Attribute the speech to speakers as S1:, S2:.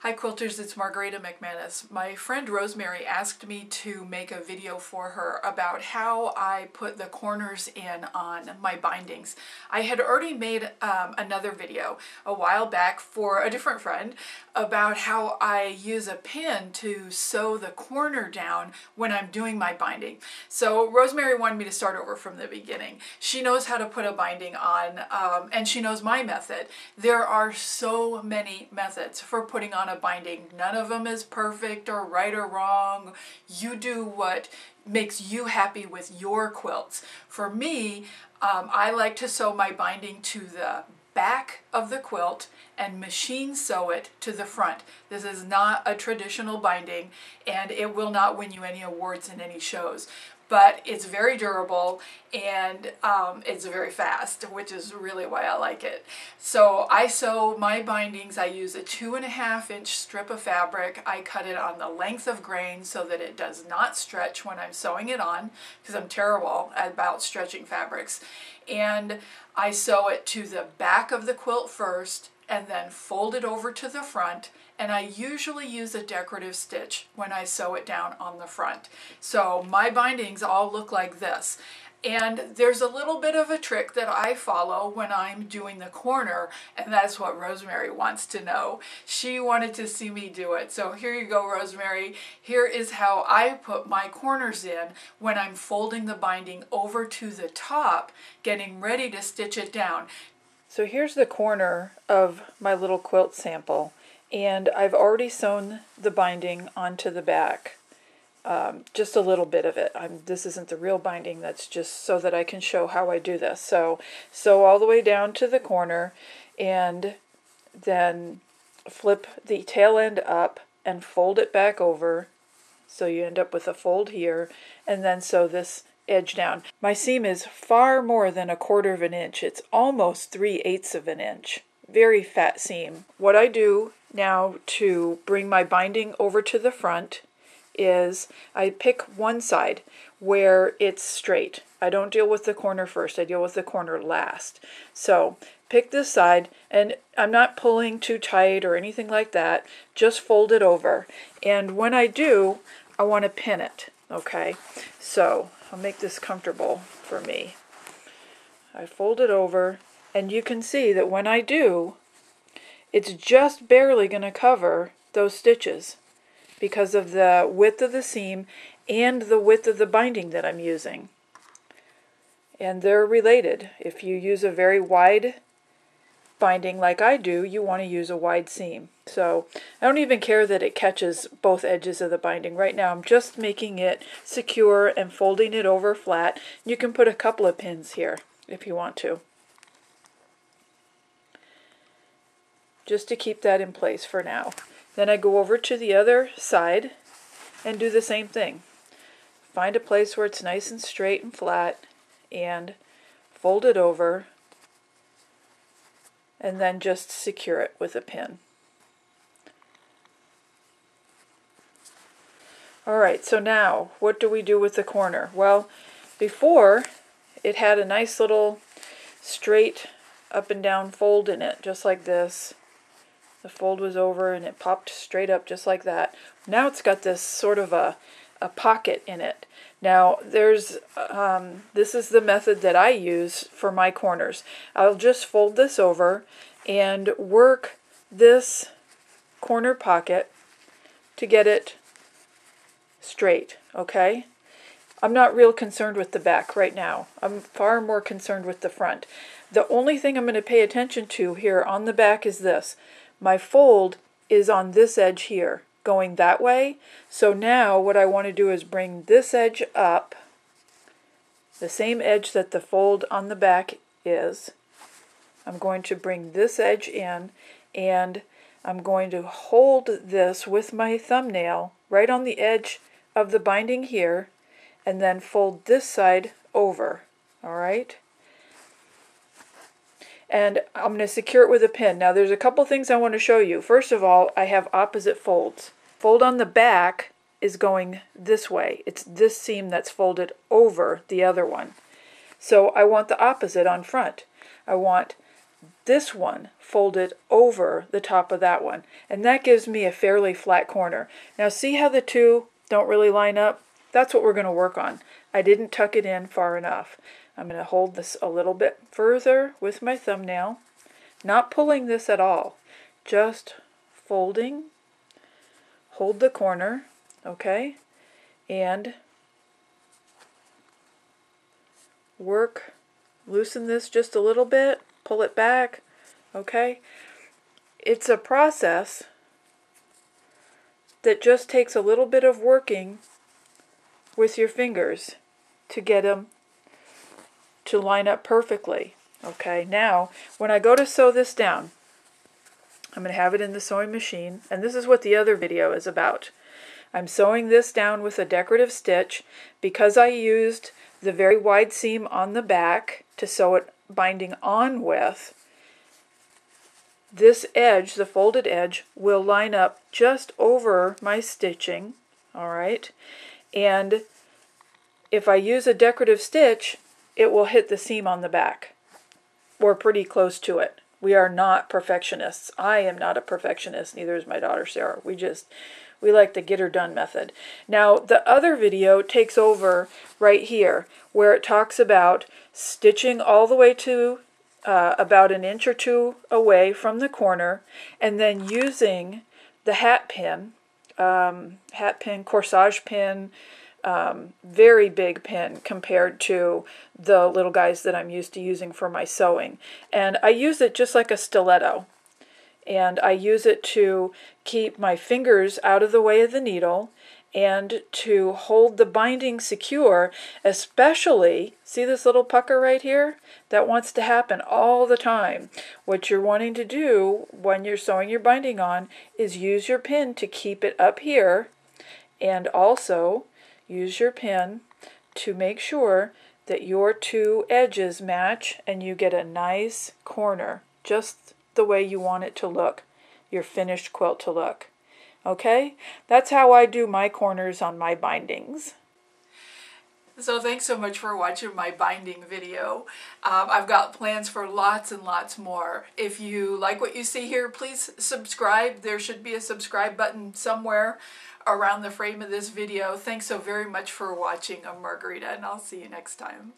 S1: Hi quilters, it's Margarita McManus. My friend Rosemary asked me to make a video for her about how I put the corners in on my bindings. I had already made another video a while back for a different friend about how I use a pin to sew the corner down when I'm doing my binding. So Rosemary wanted me to start over from the beginning. She knows how to put a binding on and she knows my method. There are so many methods for putting on a binding. None of them is perfect or right or wrong. You do what makes you happy with your quilts. For me, I like to sew my binding to the back of the quilt and machine sew it to the front. This is not a traditional binding and it will not win you any awards in any shows. But it's very durable and it's very fast, which is really why I like it. So I sew my bindings. I use a 2.5 inch strip of fabric. I cut it on the length of grain so that it does not stretch when I'm sewing it on, because I'm terrible about stretching fabrics. And I sew it to the back of the quilt first and then fold it over to the front, and I usually use a decorative stitch when I sew it down on the front. So my bindings all look like this. And there's a little bit of a trick that I follow when I'm doing the corner, and that's what Rosemary wants to know. She wanted to see me do it. So here you go, Rosemary. Here is how I put my corners in when I'm folding the binding over to the top, getting ready to stitch it down. So here's the corner of my little quilt sample, and I've already sewn the binding onto the back. Just a little bit of it. This isn't the real binding, that's just so that I can show how I do this. So sew all the way down to the corner and then flip the tail end up and fold it back over so you end up with a fold here, and then sew this edge down. My seam is far more than 1/4 of an inch. It's almost 3/8 of an inch. Very fat seam. What I do now to bring my binding over to the front is I pick one side where it's straight. I don't deal with the corner first, I deal with the corner last. So pick this side, and I'm not pulling too tight or anything like that, just fold it over. And when I do, I want to pin it, okay? So I'll make this comfortable for me. I fold it over, and you can see that when I do, it's just barely going to cover those stitches because of the width of the seam and the width of the binding that I'm using. And they're related. If you use a very wide binding like I do, you want to use a wide seam. So I don't even care that it catches both edges of the binding. Right now I'm just making it secure and folding it over flat. You can put a couple of pins here if you want to, just to keep that in place for now. Then I go over to the other side and do the same thing. Find a place where it's nice and straight and flat and fold it over, and then just secure it with a pin. Alright, so now what do we do with the corner? Well, before it had a nice little straight up and down fold in it, just like this. The fold was over and it popped straight up just like that. Now it's got this sort of a pocket in it. Now there's this is the method that I use for my corners. I'll just fold this over and work this corner pocket to get it straight, okay? I'm not real concerned with the back right now. I'm far more concerned with the front. The only thing I'm going to pay attention to here on the back is this. My fold is on this edge here, going that way. So now what I want to do is bring this edge up, the same edge that the fold on the back is. I'm going to bring this edge in, and I'm going to hold this with my thumbnail right on the edge of the binding here, and then fold this side over, all right? And I'm going to secure it with a pin. Now there's a couple things I want to show you. First of all, I have opposite folds. Fold on the back is going this way. It's this seam that's folded over the other one. So I want the opposite on front. I want this one folded over the top of that one. And that gives me a fairly flat corner. Now see how the two don't really line up? That's what we're going to work on. I didn't tuck it in far enough. I'm going to hold this a little bit further with my thumbnail. Not pulling this at all. Just folding. Hold the corner. Okay? And work. Loosen this just a little bit. Pull it back. Okay? It's a process that just takes a little bit of working with your fingers to get them to line up perfectly. Okay, now when I go to sew this down, I'm going to have it in the sewing machine, and this is what the other video is about. I'm sewing this down with a decorative stitch because I used the very wide seam on the back to sew it binding on with. This edge, the folded edge, will line up just over my stitching, alright? And if I use a decorative stitch, it will hit the seam on the back, or pretty close to it. We are not perfectionists. I am not a perfectionist, neither is my daughter Sarah. We like the get her done method. Now the other video takes over right here, where it talks about stitching all the way to about an inch or two away from the corner, and then using the hat pin, corsage pin, very big pin compared to the little guys that I'm used to using for my sewing. And I use it just like a stiletto. And I use it to keep my fingers out of the way of the needle and to hold the binding secure, especially, see this little pucker right here? That wants to happen all the time. What you're wanting to do when you're sewing your binding on is use your pin to keep it up here, and also use your pin to make sure that your two edges match and you get a nice corner, just the way you want it to look, your finished quilt to look. Okay? That's how I do my corners on my bindings. So thanks so much for watching my binding video. I've got plans for lots and lots more. If you like what you see here, please subscribe. There should be a subscribe button somewhere around the frame of this video. Thanks so very much for watching. I'm Margarita, and I'll see you next time.